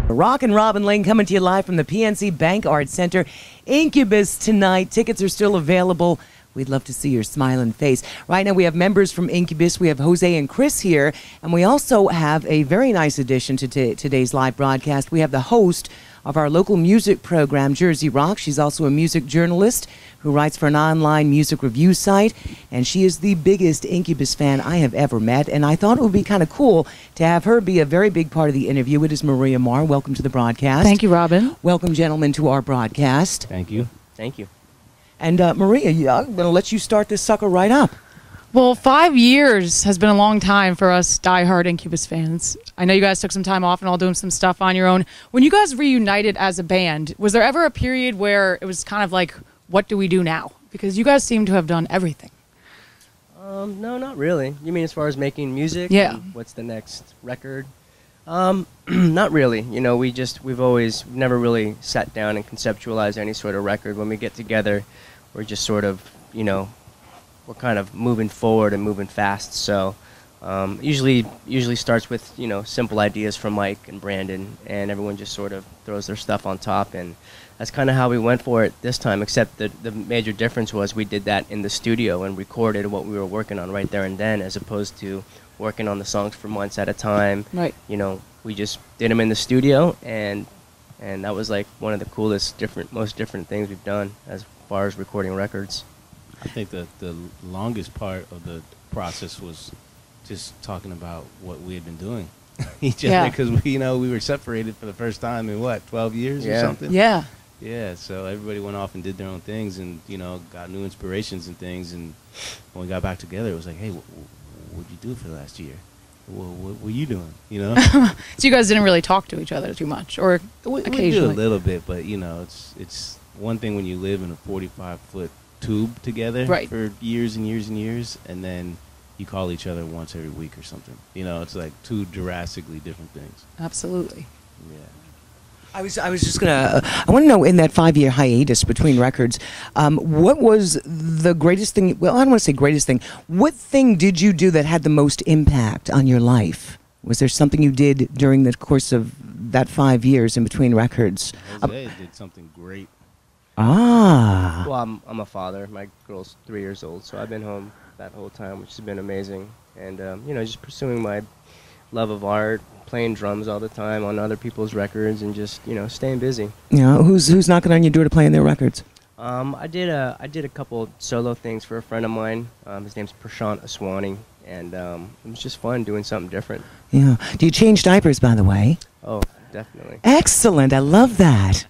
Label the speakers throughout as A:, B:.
A: Rock and Robin Lane coming to you live from the PNC Bank Arts Center. Incubus tonight. Tickets are still available. We'd love to see your smiling face. Right now we have members from Incubus. We have Jose and Chris here. And we also have a very nice addition to today's live broadcast. We have the host of our local music program, Jersey Rock. She's also a music journalist who writes for an online music review site. And she is the biggest Incubus fan I have ever met. And I thought it would be kind of cool to have her be a very big part of the interview. It is Maria Marr. Welcome to the broadcast.
B: Thank you, Robin.
A: Welcome, gentlemen, to our broadcast.
C: Thank you.
D: Thank you.
A: And Maria, I'm going to let you start this sucker right up.
B: Well, 5 years has been a long time for us diehard Incubus fans. I know you guys took some time off and all doing some stuff on your own. When you guys reunited as a band, was there ever a period where it was kind of like, what do we do now? Because you guys seem to have done everything.
D: No, not really. You mean as far as making music?
B: Yeah.
D: What's the next record? Not really. You know, we've never really sat down and conceptualized any sort of record. When we get together, we're just sort of, you know, we're kind of moving forward and moving fast. So usually starts with, you know, simple ideas from Mike and Brandon, and everyone just sort of throws their stuff on top, and that's kind of how we went for it this time, except that the major difference was we did that in the studio and recorded what we were working on right there and then, as opposed to working on the songs for months at a time.
B: Right.
D: You know, we just did them in the studio, and that was like one of the coolest, most different things we've done as far as recording records.
C: I think that the longest part of the process was just talking about what we had been doing each other, because we were separated for the first time in 12 years or something.
B: Yeah.
C: Yeah, so everybody went off and did their own things, and got new inspirations and things. And when we got back together, it was like, hey, what'd you do for the last year? What were you doing?
B: So you guys didn't really talk to each other too much, or occasionally?
C: We do a little bit, but it's one thing when you live in a 45-foot tube together for years and years and years, and then you call each other once every week or something. It's like two drastically different things.
B: Absolutely.
C: Yeah.
A: I was just gonna. I want to know, in that 5-year hiatus between records, what was the greatest thing? Well, I don't want to say greatest thing. What thing did you do that had the most impact on your life? Was there something you did during the course of that 5 years in between records?
C: Jose did something great.
A: Ah.
D: Well, I'm a father. My girl's 3 years old, so I've been home that whole time, which has been amazing. And just pursuing my love of art, playing drums all the time on other people's records, and just staying busy.
A: Yeah, who's knocking on your door to play on their records?
D: I did a couple solo things for a friend of mine. His name's Prashant Aswani, and it was just fun doing something different.
A: Yeah. Do you change diapers, by the way?
D: Oh, definitely.
A: Excellent. I love that.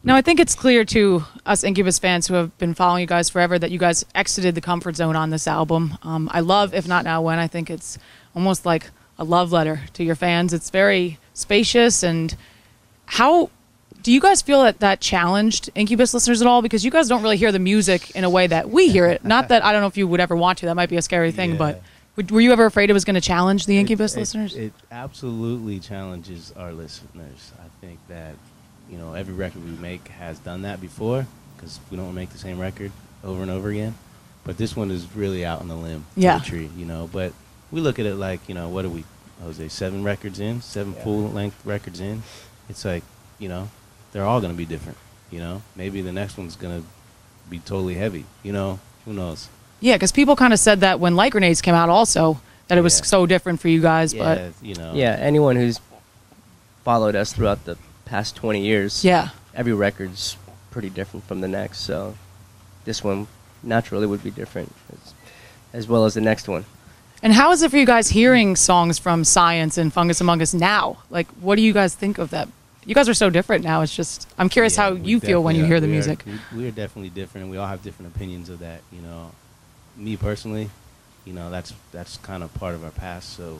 B: Now, I think it's clear to us Incubus fans who have been following you guys forever that you guys exited the comfort zone on this album. I love If Not Now When. I think it's almost like a love letter to your fans. It's very spacious. And how do you guys feel that challenged Incubus listeners at all? Because you guys don't really hear the music in a way that we hear it. Not that I don't know if you would ever want to. That might be a scary thing. But were you ever afraid it was going to challenge the Incubus listeners?
C: It absolutely challenges our listeners. I think that every record we make has done that before, because we don't make the same record over and over again. But this one is really out on the limb, the tree, But we look at it like, what are we, Jose, 7 records in, 7 full-length records in? It's like, they're all going to be different, Maybe the next one's going to be totally heavy, who knows?
B: Yeah, because people kind of said that when Light Grenades came out also, that it was so different for you guys.
C: Yeah,
B: but
D: Yeah, anyone who's followed us throughout the past 20 years, every record's pretty different from the next, so this one naturally would be different as well as the next one.
B: And how is it for you guys hearing songs from Science and Fungus Among Us now? Like, what do you guys think of that? You guys are so different now. It's just, I'm curious how you feel when you hear the music.
C: We are definitely different, and we all have different opinions of that. Me personally, that's kind of part of our past, so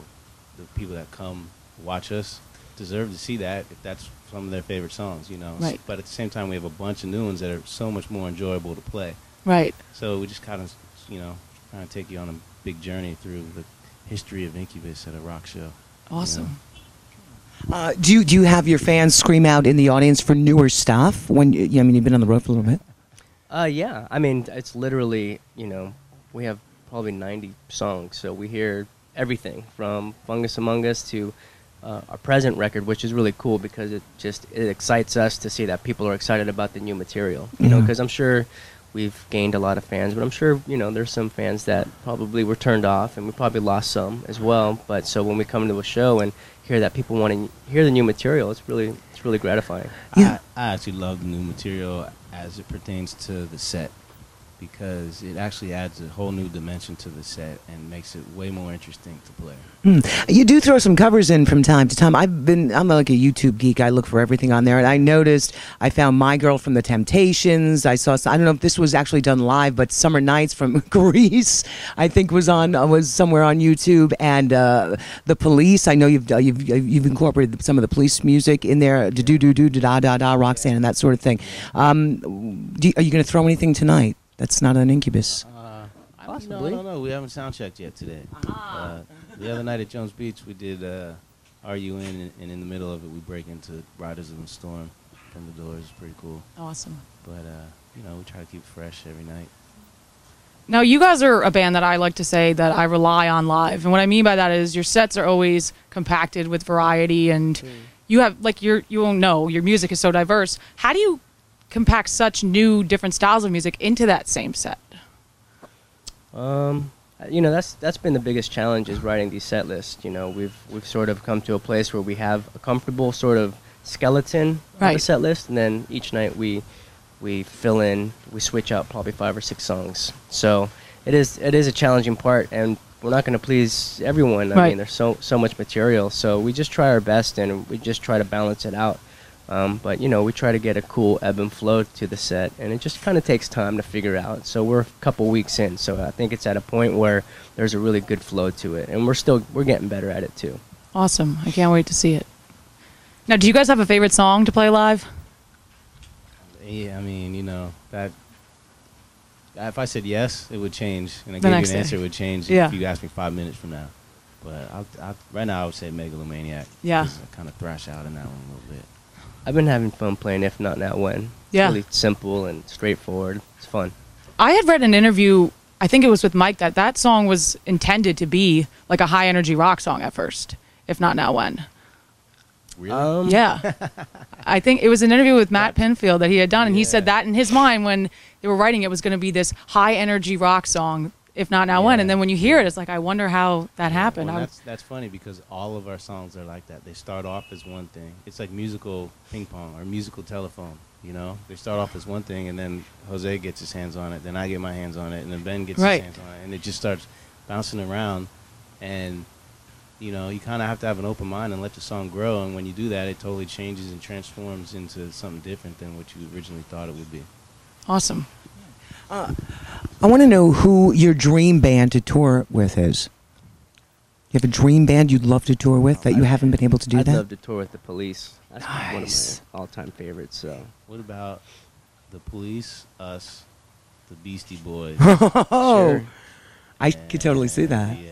C: the people that come watch us deserve to see that if that's some of their favorite songs,
B: Right.
C: But at the same time, we have a bunch of new ones that are so much more enjoyable to play.
B: Right.
C: So we just kind of, trying to take you on a big journey through the history of Incubus at a rock show.
B: Awesome.
A: Do you have your fans scream out in the audience for newer stuff when you've been on the road for a little bit?
D: Yeah. I mean, it's literally, we have probably 90 songs, so we hear everything from Fungus Among Us to our present record, which is really cool because it excites us to see that people are excited about the new material. You know, because I'm sure we've gained a lot of fans, but I'm sure, you know, there's some fans that probably were turned off, and we probably lost some as well. But so when we come to a show and hear that people want to hear the new material, it's really gratifying.
C: I actually love the new material as it pertains to the set, because it actually adds a whole new dimension to the set and makes it way more interesting to play.
A: You do throw some covers in from time to time. I'm like a YouTube geek. I look for everything on there, and I noticed I found "My Girl" from the Temptations. I saw, I don't know if this was actually done live, but "Summer Nights" from Grease, I think was somewhere on YouTube, and the Police. I know you've incorporated some of the Police music in there, do da da da, Roxanne, and that sort of thing. Are you going to throw anything tonight that's not an Incubus?
D: Possibly.
C: No. We haven't sound checked yet today. The other night at Jones Beach, we did RUN, and in the middle of it, we break into Riders of the Storm from the Doors. It's pretty cool.
B: Awesome.
C: But, you know, we try to keep it fresh every night.
B: Now, you guys are a band that I like to say that I rely on live. And what I mean by that is your sets are always compacted with variety, and you have, like, you won't know, your music is so diverse. How do you compact such new, different styles of music into that same set?
D: You know, that's been the biggest challenge, is writing these set lists. You know, we've sort of come to a place where we have a comfortable sort of skeleton of the set list, and then each night we fill in, we switch out probably 5 or 6 songs. So it is a challenging part, and we're not going to please everyone. I mean, there's so much material, so we just try our best, and we just try to balance it out. But, you know, we try to get a cool ebb and flow to the set, and it just kind of takes time to figure out. So we're a couple weeks in, so I think it's at a point where there's a really good flow to it, and we're getting better at it too.
B: Awesome. I can't wait to see it. Now, do you guys have a favorite song to play live?
C: Yeah, I mean, you know, that if I said yes, it would change, and I
B: The
C: gave you
B: next
C: an
B: day.
C: answer, it would change
B: Yeah.
C: if you asked me 5 minutes from now. But right now, I would say Megalomaniac.
B: Yeah.
C: 'Cause I kind of thrash out in that one a little bit.
D: I've been having fun playing If Not Now When.
B: Yeah.
D: It's really simple and straightforward. It's fun.
B: I had read an interview, I think it was with Mike, that song was intended to be like a high energy rock song at first, If Not Now When.
C: Really?
B: Yeah. I think it was an interview with Matt Pinfield that he had done, and he said that in his mind when they were writing it was going to be this high energy rock song, If Not Now When. And then when you hear it, it's like, I wonder how that happened.
C: Well, that's funny, because all of our songs are like that. They start off as one thing. It's like musical ping pong or musical telephone, you know? They start off as one thing, and then Jose gets his hands on it, then I get my hands on it, and then Ben gets his hands on it, and it just starts bouncing around. And, you know, you kind of have to have an open mind and let the song grow, and when you do that, it totally changes and transforms into something different than what you originally thought it would be.
B: Awesome.
A: I want to know who your dream band to tour with is. You have a dream band you'd love to tour with that you haven't been able to do
D: I'd
A: that?
D: love to tour with the Police. That's one of
A: Nice.
D: my all-time favorites. So
C: What about the Police, us, the Beastie Boys?
A: Oh,
D: Sure.
A: I could totally see that.
C: Yeah.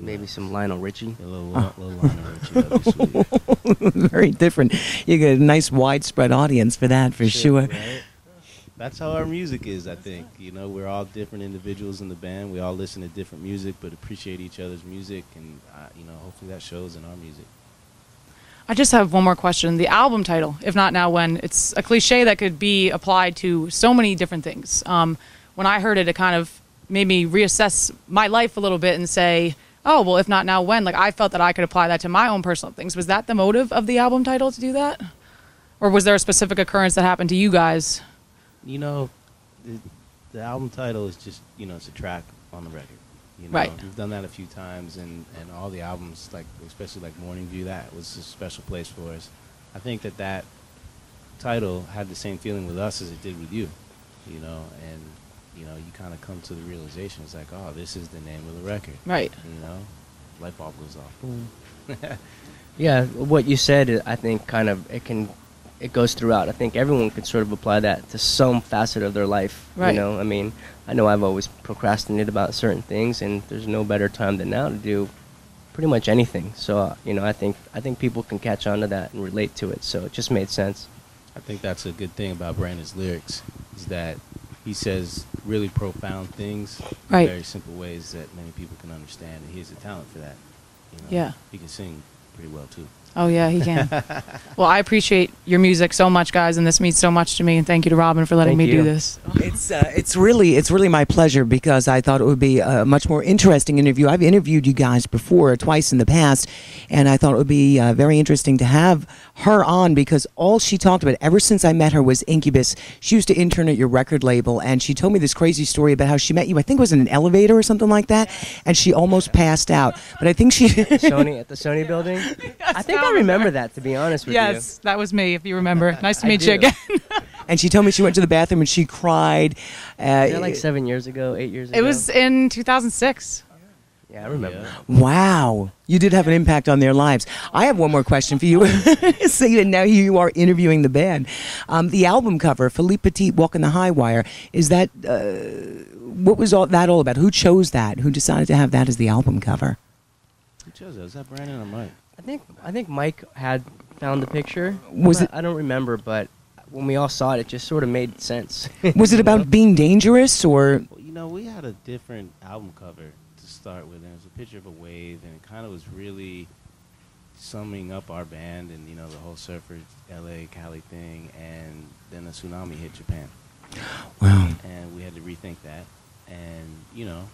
D: maybe some Lionel Richie.
C: A little Lionel Richie, that'd be sweet.
A: Very different. You get a nice widespread audience for that, for sure.
C: Right? That's how our music is, I think. You know, we're all different individuals in the band. We all listen to different music, but appreciate each other's music, and you know, hopefully that shows in our music.
B: I just have one more question. The album title, If Not Now When, it's a cliche that could be applied to so many different things. When I heard it, it kind of made me reassess my life a little bit and say, oh, well, if not now, when? Like, I felt that I could apply that to my own personal things. Was that the motive of the album title to do that? Or was there a specific occurrence that happened to you guys?
C: You know, the album title is just, you know, it's a track on the record. You know,
B: Right.
C: We've done that a few times, and all the albums, like especially like Morning View, that was a special place for us. I think that title had the same feeling with us as it did with you, you know, and, you know, you kind of come to the realization, it's like, oh, this is the name of the record.
B: Right.
C: You know, light bulb goes off. Boom.
D: Yeah, what you said, I think, kind of it goes throughout. I think everyone can sort of apply that to some facet of their life.
B: Right.
D: You know, I mean, I know I've always procrastinated about certain things, and there's no better time than now to do pretty much anything. So, you know, I think people can catch on to that and relate to it. So it just made sense.
C: I think that's a good thing about Brandon's lyrics, is that he says really profound things
B: Right.
C: in very simple ways that many people can understand, and he has a talent for that. You know?
B: Yeah.
C: He can sing pretty well too.
B: Oh yeah, he can. Well, I appreciate your music so much, guys, and this means so much to me. And thank you to Robin for letting
D: Thank
B: me
D: you.
B: do this.
A: It's really my pleasure because I thought it would be a much more interesting interview. I've interviewed you guys before, twice in the past, and I thought it would be very interesting to have her on because all she talked about ever since I met her was Incubus. She used to intern at your record label, and she told me this crazy story about how she met you. I think it was in an elevator or something like that, and she almost passed out. But I think she
D: Sony at the Sony building. I think I remember that, to be honest with you.
B: Yes, that was me. If you remember, nice to meet
D: do.
B: you again.
A: And she told me she went to the bathroom and she cried.
D: Was that like 7 years ago, 8 years ago?
B: It was in 2006.
D: Yeah, I remember.
C: Yeah.
A: Wow, you did have an impact on their lives. I have one more question for you. So now you are interviewing the band. The album cover, Philippe Petit, Walking the High Wire, is that, what was that all about? Who chose that? Who decided to have that as the album cover?
C: Who chose that? Was that Brandon or Mike?
D: I think Mike had found the picture.
A: Was it?
D: I don't remember, but when we all saw it, it just sort of made sense.
A: Was it
D: You know?
A: about being dangerous or?
C: Well, you know, we had a different album cover to start with, and it was a picture of a wave, and it kind of was really summing up our band and, you know, the whole Surfers LA, Cali thing, and then a tsunami hit Japan.
A: Wow.
C: And we had to rethink that. And, you know,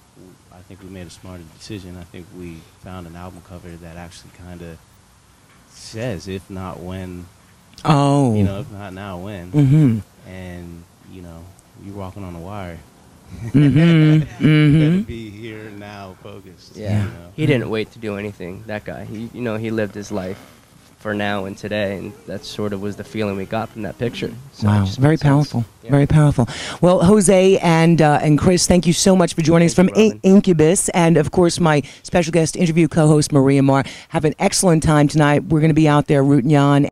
C: I think we made a smarter decision. I think we found an album cover that actually kind of says, if not when,
A: Oh.
C: you know, if not now, when.
A: Mm-hmm.
C: And, you know, you're walking on a wire.
A: Mm-hmm.
C: Better
A: Mm-hmm.
C: be here now, focused.
D: Yeah.
C: You know?
D: He didn't wait to do anything. That guy. He lived his life for now and today, and that sort of was the feeling we got from that picture. So it
A: Wow,
D: just
A: very
D: made sense.
A: powerful,
D: Yeah.
A: very powerful. Well, Jose and Chris, thank you so much for joining us from
D: Thank you, Robin.
A: Incubus, and of course my special guest interview co-host Maria Marr. Have an excellent time tonight. We're going to be out there rooting you on.